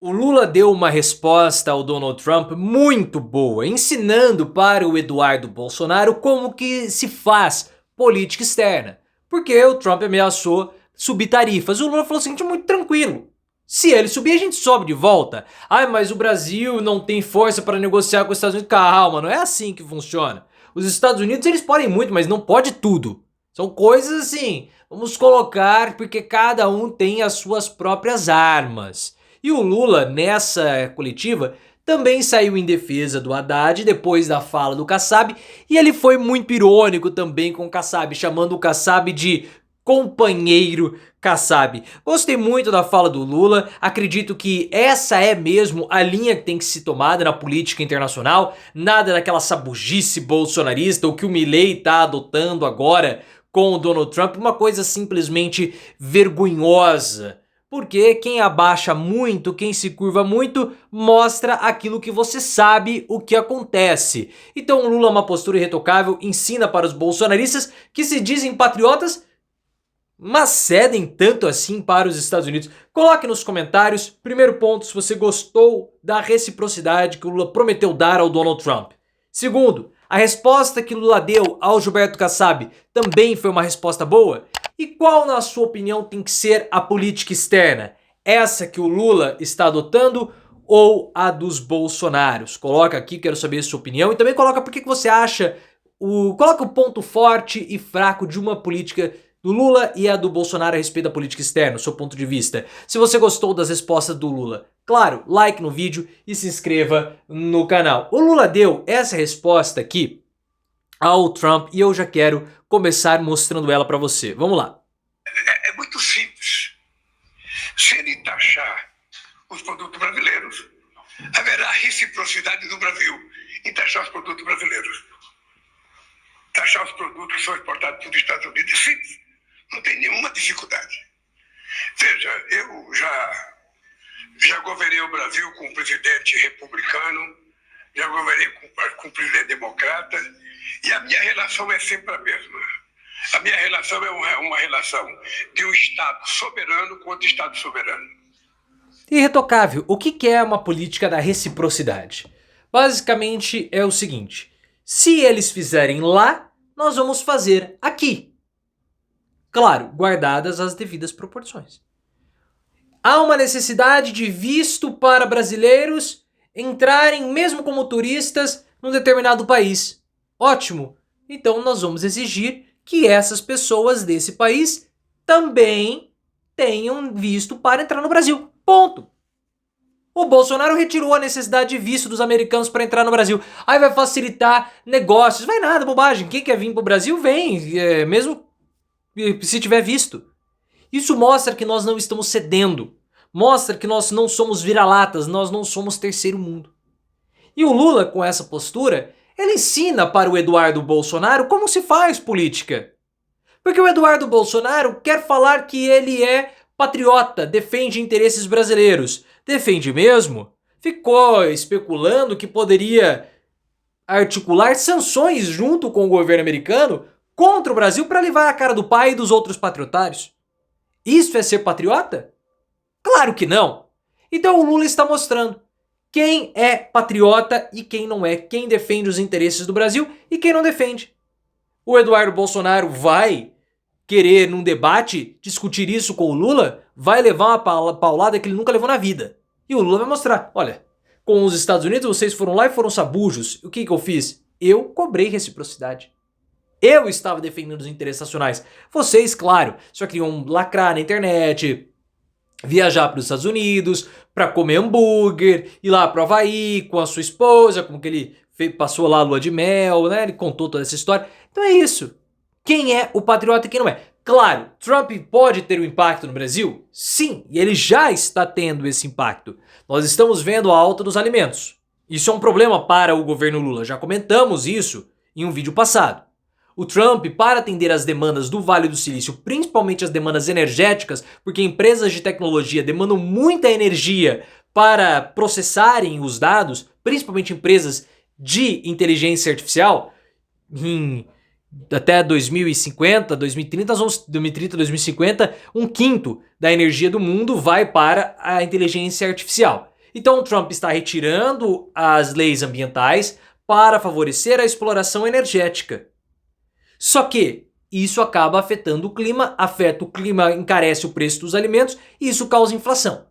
O Lula deu uma resposta ao Donald Trump muito boa, ensinando para o Eduardo Bolsonaro como que se faz política externa. Porque o Trump ameaçou subir tarifas. O Lula falou o seguinte, muito tranquilo. Se ele subir, a gente sobe de volta. Ai, mas o Brasil não tem força para negociar com os Estados Unidos. Calma, não é assim que funciona. Os Estados Unidos, eles podem muito, mas não pode tudo. São coisas assim, vamos colocar, porque cada um tem as suas próprias armas. E o Lula, nessa coletiva, também saiu em defesa do Haddad depois da fala do Kassab, e ele foi muito irônico também com o Kassab, chamando o Kassab de companheiro Kassab. Gostei muito da fala do Lula, acredito que essa é mesmo a linha que tem que ser tomada na política internacional, nada daquela sabugice bolsonarista, o que o Milei tá adotando agora com o Donald Trump, uma coisa simplesmente vergonhosa. Porque quem abaixa muito, quem se curva muito, mostra aquilo que você sabe o que acontece. Então o Lula é uma postura irretocável, ensina para os bolsonaristas que se dizem patriotas, mas cedem tanto assim para os Estados Unidos. Coloque nos comentários, primeiro ponto, se você gostou da reciprocidade que o Lula prometeu dar ao Donald Trump. Segundo, a resposta que Lula deu ao Gilberto Kassab também foi uma resposta boa? E qual, na sua opinião, tem que ser a política externa? Essa que o Lula está adotando ou a dos Bolsonaros? Coloca aqui, quero saber a sua opinião. E também coloca por que você acha, coloca o ponto forte e fraco de uma política do Lula e a do Bolsonaro a respeito da política externa, o seu ponto de vista. Se você gostou das respostas do Lula, claro, like no vídeo e se inscreva no canal. O Lula deu essa resposta aqui ao Trump e eu já quero começar mostrando ela para você. Vamos lá. É muito simples. Se ele taxar os produtos brasileiros, haverá reciprocidade do Brasil em taxar os produtos brasileiros. Taxar os produtos que são exportados para os Estados Unidos é simples. Não tem nenhuma dificuldade. Veja, eu já governei o Brasil com um presidente republicano, já governei com um presidente democrata, e a minha relação é sempre a mesma. A minha relação é uma relação de um Estado soberano com outro Estado soberano. Irretocável, o que é uma política da reciprocidade? Basicamente é o seguinte, se eles fizerem lá, nós vamos fazer aqui. Claro, guardadas as devidas proporções. Há uma necessidade de visto para brasileiros entrarem, mesmo como turistas, num determinado país. Ótimo! Então nós vamos exigir que essas pessoas desse país também tenham visto para entrar no Brasil. Ponto! O Bolsonaro retirou a necessidade de visto dos americanos para entrar no Brasil. Aí vai facilitar negócios. Vai nada, bobagem. Quem quer vir para o Brasil, vem. Mesmo se tiver visto. Isso mostra que nós não estamos cedendo. Mostra que nós não somos vira-latas, nós não somos terceiro mundo. E o Lula, com essa postura, ele ensina para o Eduardo Bolsonaro como se faz política. Porque o Eduardo Bolsonaro quer falar que ele é patriota, defende interesses brasileiros. Defende mesmo? Ficou especulando que poderia articular sanções junto com o governo americano contra o Brasil para levar a cara do pai e dos outros patriotários. Isso é ser patriota? Claro que não. Então o Lula está mostrando quem é patriota e quem não é, quem defende os interesses do Brasil e quem não defende. O Eduardo Bolsonaro vai querer, num debate, discutir isso com o Lula, vai levar uma paulada que ele nunca levou na vida. E o Lula vai mostrar, olha, com os Estados Unidos vocês foram lá e foram sabujos. O que eu fiz? Eu cobrei reciprocidade. Eu estava defendendo os interesses nacionais. Vocês, claro, só queriam lacrar na internet, viajar para os Estados Unidos, para comer hambúrguer, ir lá para o Havaí com a sua esposa, como que ele passou lá a lua de mel, né? Ele contou toda essa história. Então é isso. Quem é o patriota e quem não é? Claro, Trump pode ter um impacto no Brasil? Sim, e ele já está tendo esse impacto. Nós estamos vendo a alta dos alimentos. Isso é um problema para o governo Lula. Já comentamos isso em um vídeo passado. O Trump, para atender às demandas do Vale do Silício, principalmente as demandas energéticas, porque empresas de tecnologia demandam muita energia para processarem os dados, principalmente empresas de inteligência artificial, em até 2050, 2030, 2030, 2050, um quinto da energia do mundo vai para a inteligência artificial. Então o Trump está retirando as leis ambientais para favorecer a exploração energética. Só que isso acaba afetando o clima, afeta o clima, encarece o preço dos alimentos e isso causa inflação.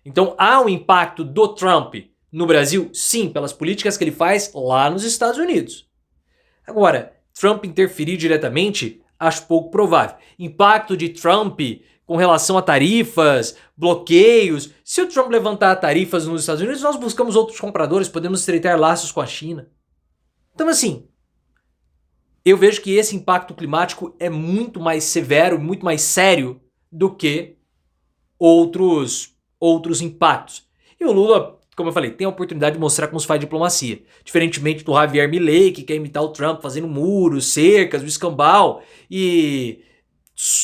Então há um impacto do Trump no Brasil? Sim, pelas políticas que ele faz lá nos Estados Unidos. Agora, Trump interferir diretamente, acho pouco provável. Impacto de Trump com relação a tarifas, bloqueios. Se o Trump levantar tarifas nos Estados Unidos, nós buscamos outros compradores, podemos estreitar laços com a China. Então, assim, eu vejo que esse impacto climático é muito mais severo, muito mais sério do que outros impactos. E o Lula, como eu falei, tem a oportunidade de mostrar como se faz diplomacia. Diferentemente do Javier Milei, que quer imitar o Trump fazendo muros, cercas, o escambau e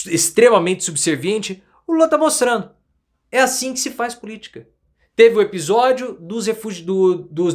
extremamente subserviente, o Lula tá mostrando. É assim que se faz política. Teve o episódio dos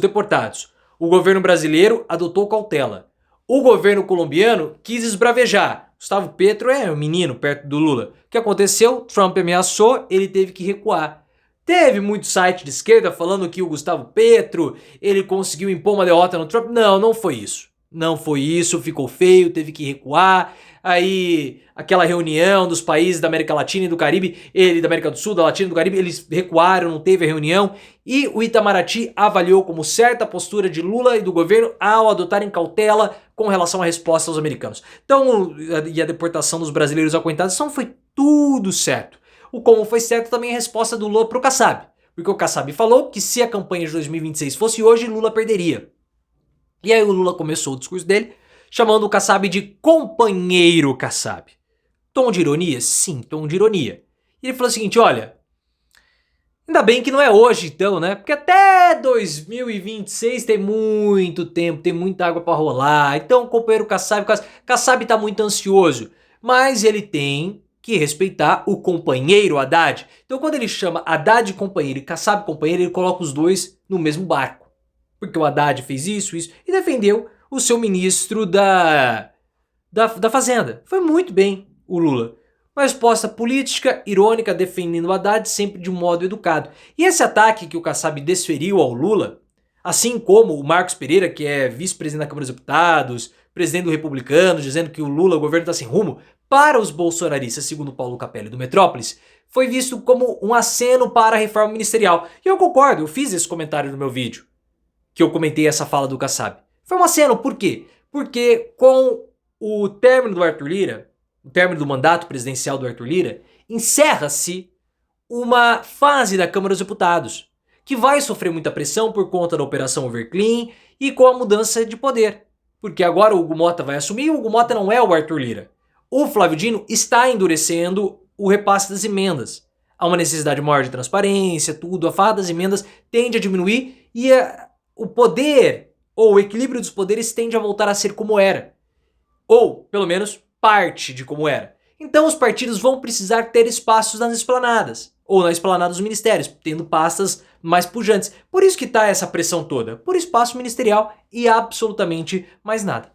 deportados. O governo brasileiro adotou cautela. O governo colombiano quis esbravejar. Gustavo Petro é um menino perto do Lula. O que aconteceu? Trump ameaçou, ele teve que recuar. Teve muito site de esquerda falando que o Gustavo Petro, ele conseguiu impor uma derrota no Trump. Não, não foi isso. Não foi isso, ficou feio, teve que recuar. Aí, aquela reunião dos países da América Latina e do Caribe, da América do Sul, da Latina e do Caribe, eles recuaram, não teve a reunião. E o Itamaraty avaliou como certa a postura de Lula e do governo ao adotarem cautela com relação à resposta aos americanos. Então, e a deportação dos brasileiros acuentados, então foi tudo certo. O como foi certo também a resposta do Lula pro Kassab. Porque o Kassab falou que se a campanha de 2026 fosse hoje, Lula perderia. E aí o Lula começou o discurso dele, chamando o Kassab de companheiro Kassab. Tom de ironia? Sim, tom de ironia. E ele falou o seguinte, olha, ainda bem que não é hoje então, né? Porque até 2026 tem muito tempo, tem muita água pra rolar. Então o companheiro Kassab tá muito ansioso. Mas ele tem que respeitar o companheiro Haddad. Então quando ele chama Haddad de companheiro e Kassab companheiro, ele coloca os dois no mesmo barco. Porque o Haddad fez isso e defendeu o seu ministro da Fazenda. Foi muito bem o Lula. Uma resposta política, irônica, defendendo o Haddad sempre de um modo educado. E esse ataque que o Kassab desferiu ao Lula, assim como o Marcos Pereira, que é vice-presidente da Câmara dos Deputados, presidente do Republicano, dizendo que o Lula, o governo está sem rumo, para os bolsonaristas, segundo Paulo Capelli do Metrópolis, foi visto como um aceno para a reforma ministerial. E eu concordo, eu fiz esse comentário no meu vídeo, que eu comentei essa fala do Kassab. Foi um aceno, por quê? Porque com o término do Arthur Lira, o término do mandato presidencial do Arthur Lira, encerra-se uma fase da Câmara dos Deputados, que vai sofrer muita pressão por conta da Operação Overclean e com a mudança de poder. Porque agora o Hugo Mota vai assumir e o Hugo Mota não é o Arthur Lira. O Flávio Dino está endurecendo o repasse das emendas. Há uma necessidade maior de transparência, tudo, a farra das emendas tende a diminuir e o poder, ou o equilíbrio dos poderes tende a voltar a ser como era. Ou, pelo menos, parte de como era. Então os partidos vão precisar ter espaços nas esplanadas, ou na esplanada dos ministérios, tendo pastas mais pujantes. Por isso que está essa pressão toda, por espaço ministerial e absolutamente mais nada.